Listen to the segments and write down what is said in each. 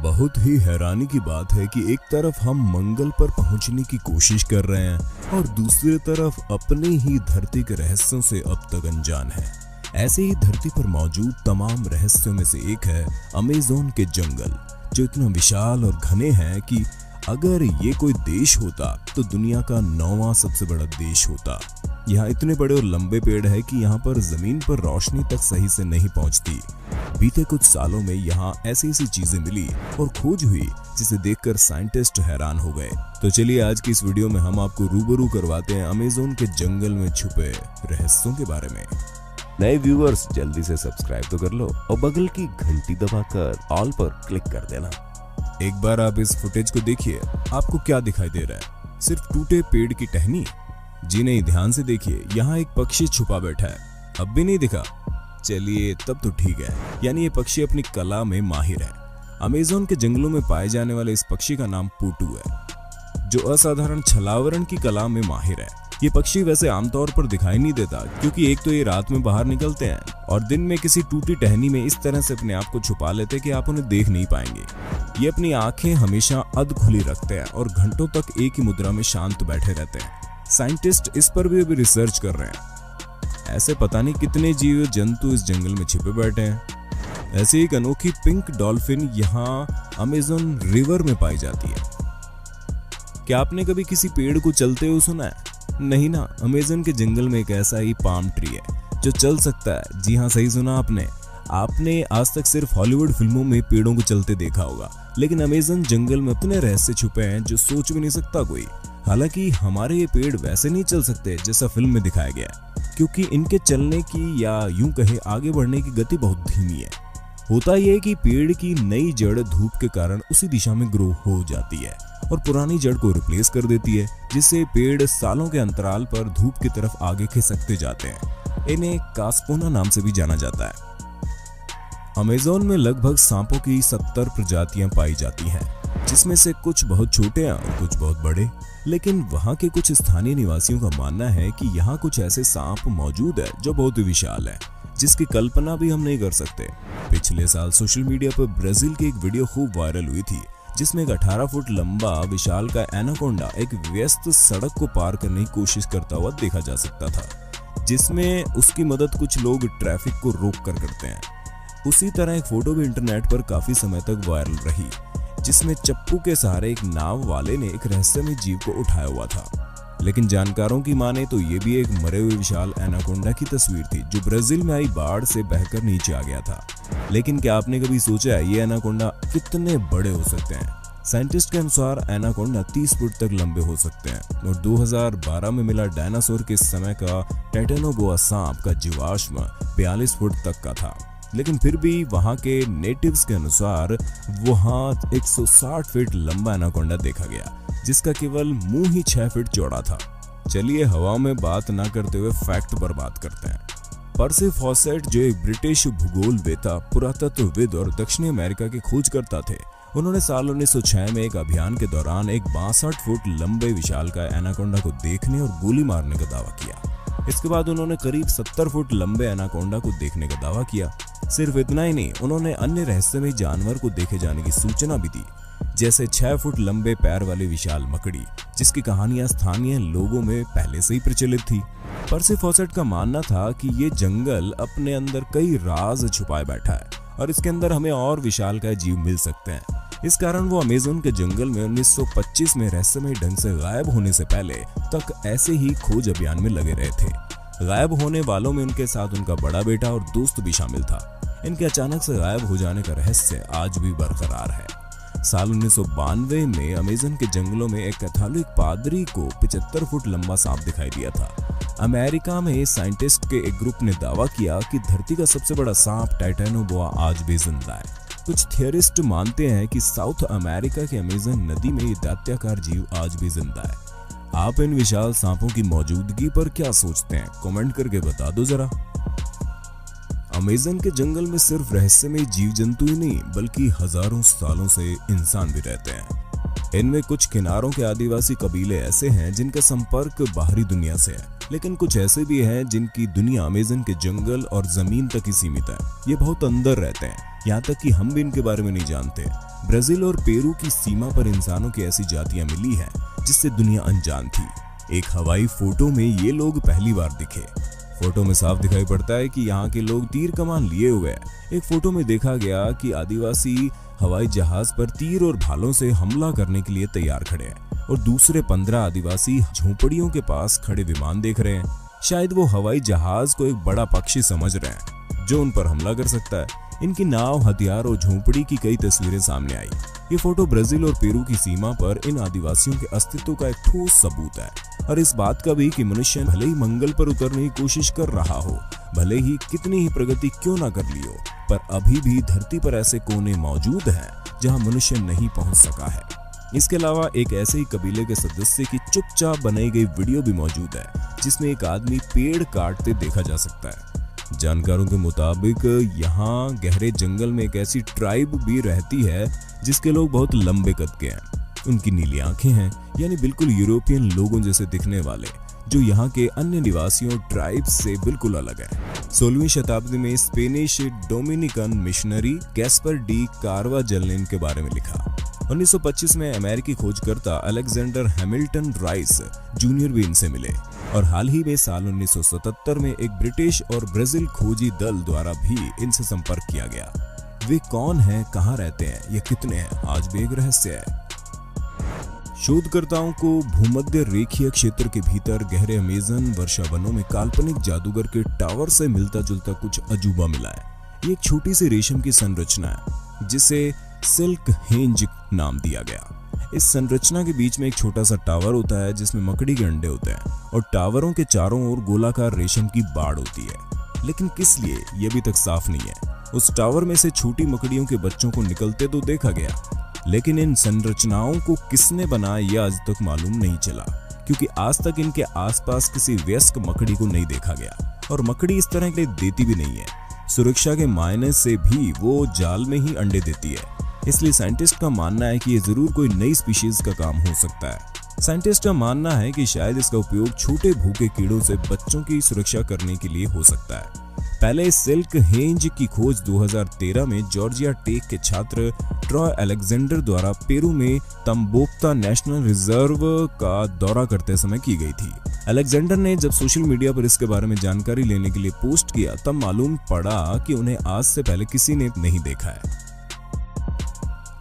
बहुत ही हैरानी की बात है कि एक तरफ हम मंगल पर पहुंचने की कोशिश कर रहे हैं और दूसरी तरफ अपने ही धरती के रहस्यों से अब तक अनजान है। ऐसे ही धरती पर मौजूद तमाम रहस्यों में से एक है अमेज़न के जंगल, जो इतना विशाल और घने हैं कि अगर ये कोई देश होता तो दुनिया का 9वां सबसे बड़ा देश होता। यहाँ इतने बड़े और लंबे पेड़ है कि यहाँ पर जमीन पर रोशनी तक सही से नहीं पहुँचती। बीते कुछ सालों में यहाँ ऐसी चीजें मिली और खोज हुई जिसे देखकर साइंटिस्ट हैरान हो गए। तो चलिए आज की इस वीडियो में हम आपको रूबरू करवाते हैं अमेज़न के जंगल में छुपे रहस्यों के बारे में। नए व्यूअर्स जल्दी से सब्सक्राइब तो कर लो और बगल की घंटी दबाकर ऑल पर क्लिक कर देना। एक बार आप इस फुटेज को देखिए, आपको क्या दिखाई दे रहा है? सिर्फ टूटे पेड़ की टहनी? जी नहीं, ध्यान से देखिए, यहाँ एक पक्षी छुपा बैठा है। अब भी नहीं दिखा? चलिए तब तो ठीक है, यानी ये पक्षी अपनी कला में माहिर है। अमेज़न के जंगलों में पाए जाने वाले इस पक्षी का नाम पूटू है, जो असाधारण छलावरण की कला में माहिर है। ये पक्षी वैसे आमतौर पर दिखाई नहीं देता, क्योंकि एक तो ये रात में बाहर निकलते हैं और दिन में किसी टूटी टहनी में इस तरह से अपने आप को छुपा लेते हैं कि आप उन्हें देख नहीं पाएंगे। ये अपनी आंखें हमेशा अध खुली रखते हैं और घंटों तक एक ही मुद्रा में शांत बैठे रहते हैं। साइंटिस्ट इस पर भी अभी रिसर्च कर रहे हैं। ऐसे पता नहीं कितने जीव जंतु इस जंगल में छिपे बैठे हैं। ऐसे एक अनोखी पिंक डॉल्फिन यहाँ अमेज़न रिवर में पाई जाती है। क्या आपने कभी किसी पेड़ को चलते हुए सुना है? नहीं ना, अमेज़न के जंगल में एक ऐसा ही पाम ट्री है जो चल सकता है। जी हाँ, सही सुना आपने आज तक सिर्फ हॉलीवुड फिल्मों में पेड़ों को चलते देखा होगा, लेकिन अमेज़न जंगल में इतने रहस्य छुपे हैं जो सोच भी नहीं सकता कोई। हालांकि हमारे ये पेड़ वैसे नहीं चल सकते जैसा फिल्म में दिखाया गया है, क्योंकि इनके चलने की या यूं कहे आगे बढ़ने की गति बहुत धीमी है। होता यह है कि पेड़ की नई जड़ धूप के कारण उसी दिशा में ग्रो हो जाती है और पुरानी जड़ को रिप्लेस कर देती है, जिससे पेड़ सालों के अंतराल पर धूप की तरफ आगे खिसकते जाते हैं। इन्हें कास्पोना नाम से भी जाना जाता है। अमेज़न में लगभग सांपों की 70 प्रजातियां पाई जाती हैं, जिसमें से कुछ बहुत छोटे हैं और कुछ बहुत बड़े। लेकिन वहां के कुछ स्थानीय निवासियों का मानना है कि यहाँ कुछ ऐसे सांप मौजूद है जो बहुत ही विशाल है, जिसकी कल्पना भी हम नहीं कर सकते। पिछले साल सोशल मीडिया पर ब्राजील की एक वीडियो खूब वायरल हुई थी, जिसमें एक 18 फुट लंबा विशाल का एनाकोंडा एक व्यस्त सड़क को पार करने की कोशिश करता हुआ देखा जा सकता था, जिसमें उसकी मदद कुछ लोग ट्रैफिक को रोक कर करते हैं। उसी तरह एक फोटो भी इंटरनेट पर काफी समय तक वायरल रही, जिसमें चप्पू के सहारे एक नाव वाले ने एक रहस्यमय जीव को उठाया हुआ था। लेकिन जानकारों की माने तो ये भी एक मरे हुए विशाल एनाकोंडा की तस्वीर थी, जो ब्राजील में आई बाढ़ से बहकर नीचे आ गया था। लेकिन क्या आपने कभी सोचा है ये एनाकोंडा कितने बड़े हो सकते हैं? साइंटिस्ट के अनुसार एनाकोंडा 30 फुट तक लंबे हो सकते हैं और 2012 में मिला डायनासोर के समय का टाइटेनोबोआ सांप का जीवाश्म 42 फुट तक का था। लेकिन फिर भी वहां के नेटिव्स के अनुसार वहां 160 फीट लंबा एनाकोंडा देखा गया, जिसका केवल मुंह ही 6 फीट चौड़ा था। चलिए हवा में बात ना करते हुए फैक्ट पर बात करते हैं। पर्सी फॉसेट, जो एक ब्रिटिश भूगोलवेता, पुरातत्वविद और दक्षिणी अमेरिका के खोजकर्ता थे, उन्होंने साल 1906 में एक अभियान के दौरान एक 62 फुट लंबे विशाल का एनाकोंडा को देखने और गोली मारने का दावा किया। इसके बाद उन्होंने करीब 70 फुट लंबे एनाकोंडा को देखने का दावा किया। सिर्फ इतना ही नहीं, उन्होंने अन्य रहस्यमय जानवर को देखे जाने की सूचना भी दी, जैसे 6 फुट लंबे पैर वाली विशाल मकड़ी, जिसकी कहानियां स्थानीय लोगों में पहले से ही प्रचलित थी। पर्सी फॉसेट का मानना था कि ये जंगल अपने अंदर कई राज छुपाए बैठा है और इसके अंदर हमें और विशालकाय जीव मिल सकते हैं। इस कारण वो अमेज़न के जंगल में 1925 में रहस्यमय ढंग से गायब होने से पहले तक ऐसे ही खोज अभियान में लगे रहे थे। गायब होने वालों में उनके साथ उनका बड़ा बेटा और दोस्त भी शामिल था। इनके अचानक से गायब हो जाने का रहस्य आज भी बरकरार है। साल 1992 में अमेज़न के जंगलों में एक कैथोलिक पादरी को 75 फुट लंबा सांप दिखाई दिया था। अमेरिका में साइंटिस्ट के एक ग्रुप ने दावा किया कि धरती का सबसे बड़ा सांप टाइटेनोबोआ आज भी जिंदा है। कुछ थियरिस्ट मानते हैं कि साउथ अमेरिका के अमेज़न नदी में ये दैत्याकार जीव आज भी जिंदा है। आप इन विशाल सांपों की मौजूदगी पर क्या सोचते हैं? कमेंट करके बता दो जरा। अमेज़न के जंगल में सिर्फ रहस्यमय जीव जंतु ही नहीं, बल्कि हजारों सालों से इंसान भी रहते हैं। इनमें कुछ किनारों के आदिवासी कबीले ऐसे हैं जिनका संपर्क बाहरी दुनिया से है लेकिन कुछ ऐसे भी हैं जिनकी दुनिया अमेज़न के जंगल और जमीन तक ही सीमित है। ये बहुत अंदर रहते हैं, यहाँ तक कि हम भी इनके बारे में नहीं जानते। ब्राजील और पेरू की सीमा पर इंसानों की ऐसी जातियां मिली हैं जिससे दुनिया अनजान थी। एक हवाई फोटो में ये लोग पहली बार दिखे। फोटो में साफ दिखाई पड़ता है कि यहाँ के लोग तीर कमान लिए हुए हैं। एक फोटो में देखा गया कि आदिवासी हवाई जहाज पर तीर और भालों से हमला करने के लिए तैयार खड़े हैं और दूसरे 15 आदिवासी झोपड़ियों के पास खड़े विमान देख रहे हैं। शायद वो हवाई जहाज को एक बड़ा पक्षी समझ रहे हैं जो उन पर हमला कर सकता है। इनकी नाव, हथियार और झोपड़ी की कई तस्वीरें सामने आई। ये फोटो ब्राजील और पेरू की सीमा पर इन आदिवासियों के अस्तित्व का एक ठोस सबूत है और इस बात का भी कि मनुष्य भले ही मंगल पर उतरने की कोशिश कर रहा हो, भले ही कितनी ही प्रगति क्यों ना कर ली हो, पर अभी भी धरती पर ऐसे कोने मौजूद हैं जहां मनुष्य नहीं पहुंच सका है। इसके अलावा एक ऐसे ही कबीले के सदस्य की चुपचाप बनाई गई वीडियो भी मौजूद है जिसमें एक आदमी पेड़ काटते देखा जा सकता है। जानकारों के मुताबिक यहाँ गहरे जंगल में एक ऐसी ट्राइब भी रहती है जिसके लोग बहुत लंबे कद के हैं। उनकी नीली आंखें हैं, यानी बिल्कुल यूरोपियन लोगों जैसे दिखने वाले, जो यहाँ के अन्य निवासियों ट्राइब्स से बिल्कुल अलग है। 16वीं शताब्दी में Spanish Dominican missionary Gaspar D Carvajal ने इनके बारे में लिखा। 1925 में अमेरिकी खोजकर्ता अलेक्जेंडर हैमिल्टन राइस जूनियर भी इनसे मिले और हाल ही में साल 1977 में एक ब्रिटिश और ब्राजील खोजी दल द्वारा भी इनसे संपर्क किया गया। वे कौन हैं, कहां रहते हैं, ये कितने हैं, आज भी एक रहस्य है। शोधकर्ताओं को भूमध्य रेखीय क्षेत्र के भीतर गहरे अमेज़न वर्षावनों में काल्पनिक जादूगर के टावर से मिलता जुलता कुछ अजूबा मिला है। ये एक छोटी सी रेशम की संरचना है जिसे सिल्क हेंज नाम दिया गया। इस संरचना के बीच में एक छोटा सा टावर होता है जिसमें मकड़ी के अंडे होते हैं और टावरों के चारों ओर गोलाकार रेशम की बाड़ होती है। लेकिन किस लिए, ये अभी तक साफ नहीं है। उस टावर में से छोटी मकड़ियों के बच्चों को निकलते तो देखा गया, लेकिन इन संरचनाओं को किसने बनाया यह आज तक मालूम नहीं चला, क्योंकि आज तक इनके आसपास किसी वयस्क मकड़ी को नहीं देखा गया और मकड़ी इस तरह के देती भी नहीं है। सुरक्षा के मायने से भी वो जाल में ही अंडे देती है, इसलिए साइंटिस्ट का मानना है कि ये जरूर कोई नई स्पीशीज का काम हो सकता है। साइंटिस्ट का मानना है कि शायद इसका उपयोग छोटे भूखे कीड़ों से बच्चों की सुरक्षा करने के लिए हो सकता है। पहले सिल्क हेंज की खोज 2013 में जॉर्जिया टेक के छात्र ट्रॉय अलेक्जेंडर द्वारा पेरू में तम्बोप्ता नेशनल रिजर्व का दौरा करते समय की गई थी। अलेक्जेंडर ने जब सोशल मीडिया पर इसके बारे में जानकारी लेने के लिए पोस्ट किया तब मालूम पड़ा कि उन्हें आज से पहले किसी ने नहीं देखा है।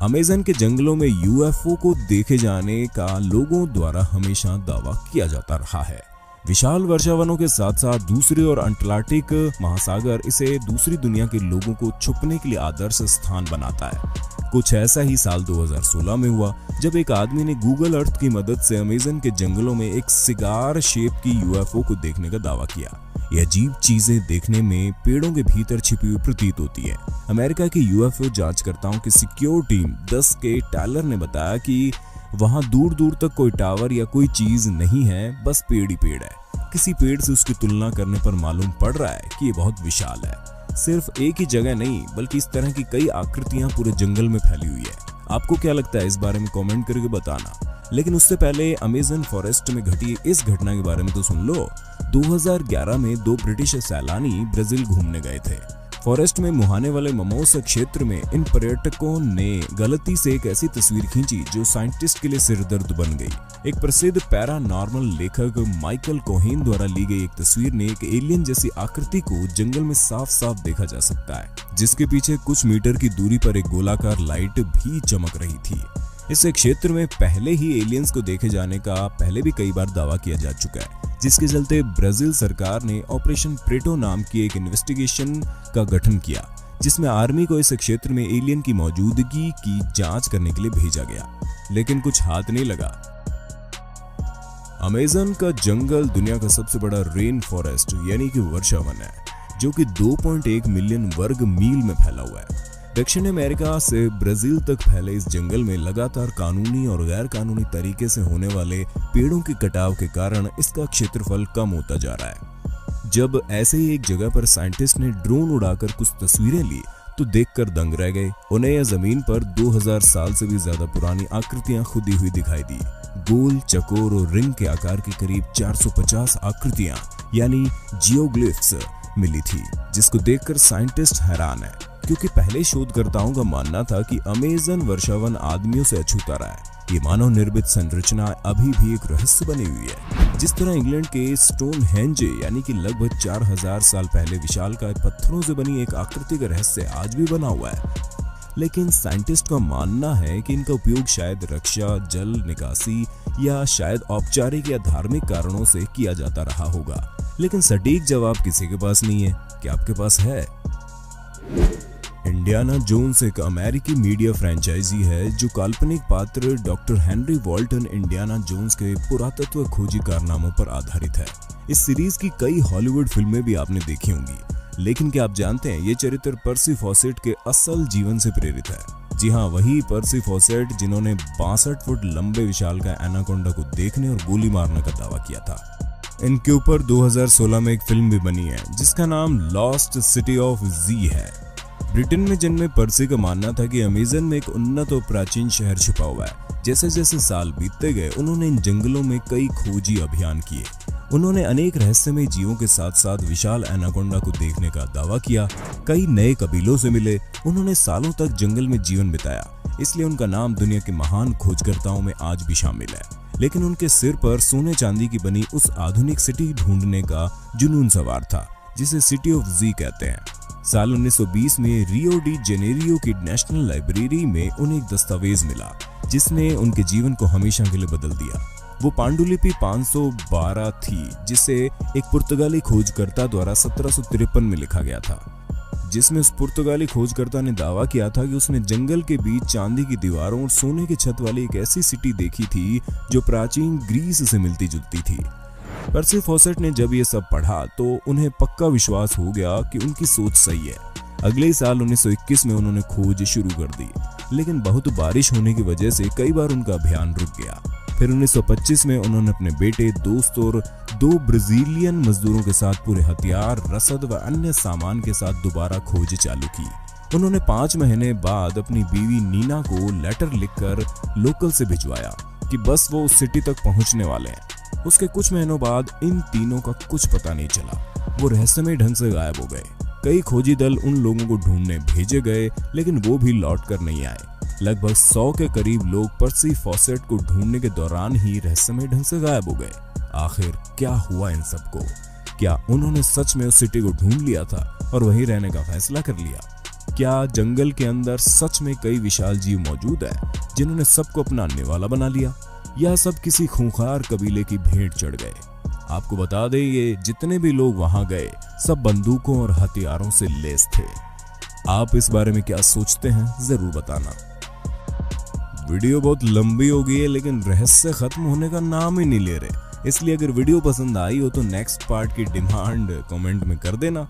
अमेज़न के जंगलों में यूएफओ को देखे जाने का लोगों द्वारा हमेशा दावा किया जाता रहा है। विशाल वर्षावनों के साथ साथ दूसरी और अंटार्कटिक महासागर इसे दूसरी दुनिया के लोगों को छुपने के लिए आदर्श स्थान बनाता है। कुछ ऐसा ही साल 2016 में हुआ जब एक आदमी ने गूगल अर्थ की मदद से अमेज़न के जंगलों में एक सिगार शेप की यूएफओ को देखने का दावा किया। ये अजीब चीजें देखने में पेड़ों के भीतर छिपी हुई प्रतीत होती है। अमेरिका की यूएफओ जांचकर्ताओं की सिक्योर टीम 10 के टालर ने बताया कि वहां दूर दूर तक कोई टावर या कोई चीज नहीं है, बस पेड़ ही पेड़ है। किसी पेड़ से उसकी तुलना करने पर मालूम पड़ रहा है कि ये बहुत विशाल है। सिर्फ एक ही जगह नहीं बल्कि इस तरह की कई आकृतियां पूरे जंगल में फैली हुई है। आपको क्या लगता है, इस बारे में कमेंट करके बताना। लेकिन उससे पहले अमेज़न फॉरेस्ट में घटी इस घटना के बारे में तो सुन लो। 2011 में 2 ब्रिटिश सैलानी ब्राजील घूमने गए थे। फॉरेस्ट में मुहाने वाले ममोसा क्षेत्र में इन पर्यटकों ने गलती से एक ऐसी तस्वीर खींची जो साइंटिस्ट के लिए सिरदर्द बन गई। एक प्रसिद्ध पैरानॉर्मल लेखक माइकल कोहेन द्वारा ली गई एक तस्वीर ने एक एलियन जैसी आकृति को जंगल में साफ साफ देखा जा सकता है, जिसके पीछे कुछ मीटर की दूरी पर एक गोलाकार लाइट भी चमक रही थी। इस क्षेत्र में पहले ही एलियंस को देखे जाने का पहले भी कई बार दावा किया जा चुका है, जिसके चलते ब्राजील सरकार ने ऑपरेशन प्रेटो नाम की एक इन्वेस्टिगेशन का गठन किया, जिसमें आर्मी को इस क्षेत्र में एलियन की मौजूदगी की जांच करने के लिए भेजा गया, लेकिन कुछ हाथ नहीं लगा। अमेज़न का जंगल दुनिया का सबसे बड़ा रेन फॉरेस्ट यानी कि वर्षावन है, जो कि 2.1 मिलियन वर्ग मील में फैला हुआ है। दक्षिण अमेरिका से ब्राजील तक फैले इस जंगल में लगातार कानूनी और गैर कानूनी तरीके से होने वाले पेड़ों के कटाव के कारण इसका क्षेत्रफल कम होता जा रहा है। जब ऐसे ही एक जगह पर साइंटिस्ट ने ड्रोन उड़ाकर कुछ तस्वीरें ली तो देखकर दंग रह गए। उन्हें यह जमीन पर 2000 साल से भी ज्यादा पुरानी आकृतियां खुदी हुई दिखाई दी। गोल, चकोर और रिंग के आकार की करीब 450 आकृतियां यानी जियोग्लिफ्स मिली थी, जिसको देखकर साइंटिस्ट हैरान है, क्योंकि पहले शोधकर्ताओं का मानना था कि अमेज़न वर्षावन आदमियों से अछूता रहा है। ये मानव निर्मित संरचना अभी भी एक रहस्य बनी हुई है। जिस तरह इंग्लैंड के स्टोनहेंज यानी कि लगभग 4000 साल पहले विशालकाय पत्थरों से बनी एक आकृति का रहस्य आज भी बना हुआ है, लेकिन साइंटिस्ट का मानना है कि इनका उपयोग शायद रक्षा, जल निकासी या शायद औपचारिक या धार्मिक कारणों से किया जाता रहा होगा। लेकिन सटीक जवाब किसी के पास नहीं है। क्या आपके पास है? इंडियाना जोन्स एक अमेरिकी मीडिया फ्रेंचाइजी है जो काल्पनिक पात्र doctor Henry Walton Indiana Jones के पुरातत्व खोजी कारनामों पर आधारित है। इस सीरीज की कई हॉलीवुड फिल्में भी आपने देखी होंगी, लेकिन क्या आप जानते हैं ये चरित्र पर्सी फॉसेट के असल जीवन से प्रेरित है। जी हाँ, वही पर्सी फॉसेट जिन्होंने 62 फुट लंबे विशालकाय एनाकोंडा को देखने और गोली मारने का दावा किया था। इनके ऊपर 2016 में एक फिल्म भी बनी है जिसका नाम लॉस्ट सिटी ऑफ जी है। ब्रिटेन में जन्मे पर्सी का मानना था कि अमेज़न में एक उन्नत और प्राचीन शहर छुपा हुआ है। जैसे जैसे साल बीतते गए उन्होंने इन जंगलों में कई खोजी अभियान किए। उन्होंने अनेक रहस्यमय जीवों के साथ साथ विशाल एनाकोंडा को देखने का दावा किया। कई नए कबीलों से मिले। उन्होंने सालों तक जंगल में जीवन बिताया, इसलिए उनका नाम दुनिया के महान खोजकर्ताओं में आज भी शामिल है। लेकिन उनके सिर पर सोने चांदी की बनी उस आधुनिक सिटी ढूंढने का जुनून सवार था जिसे सिटी ऑफ जी कहते हैं। साल 1920 में रियो डी जेनेरियो की नेशनल लाइब्रेरी में उन्हें एक दस्तावेज मिला जिसने उनके जीवन को हमेशा के लिए बदल दिया। वो पांडुलिपि 512 थी जिसे एक पुर्तगाली खोजकर्ता द्वारा 1753 में लिखा गया था, जिसमें उस पुर्तगाली खोजकर्ता ने दावा किया था कि उसने जंगल के बीच चांदी की दीवारों और सोने की छत वाली एक ऐसी सिटी देखी थी जो प्राचीन ग्रीस से मिलती जुलती थी। पर्सी फॉसेट ने जब ये सब पढ़ा तो उन्हें पक्का विश्वास हो गया कि उनकी सोच सही है। अगले ही साल 1921 में उन्होंने खोज शुरू कर दी, लेकिन बहुत बारिश होने की वजह से कई बार उनका अभियान रुक गया। फिर 1925 में उन्होंने अपने बेटे, दोस्त और 2 ब्राजीलियन मजदूरों के साथ पूरे हथियार, रसद व अन्य सामान के साथ दोबारा खोज चालू की। उन्होंने 5 महीने बाद अपनी बीवी नीना को लेटर लिखकर लोकल से भिजवाया कि बस वो उस सिटी तक पहुंचने वाले हैं। उसके कुछ महीनों बाद इन तीनों का कुछ पता नहीं चला। वो रहस्यमय ढंग से गायब हो गए। कई खोजी दल उन लोगों को ढूंढने भेजे गए, लेकिन वो भी लौट कर नहीं आए। लगभग 100 के करीब लोग पर्सी फॉसेट को ढूंढने के दौरान ही रहस्यमय ढंग से गायब हो गए। आखिर क्या हुआ इन सबको? क्या उन्होंने सच में उस सिटी को ढूंढ लिया था और वहीं रहने का फैसला कर लिया? क्या जंगल के अंदर सच में कई विशाल जीव मौजूद है जिन्होंने सबको अपना निवाला बना लिया, या सब किसी खूंखार कबीले की भेंट चढ़ गए? आपको बता दें, ये जितने भी लोग वहां गए सब बंदूकों और हथियारों से लैस थे। आप इस बारे में क्या सोचते हैं जरूर बताना। वीडियो बहुत लंबी हो गई है, लेकिन रहस्य खत्म होने का नाम ही नहीं ले रहे, इसलिए अगर वीडियो पसंद आई हो तो नेक्स्ट पार्ट की डिमांड कमेंट में कर देना।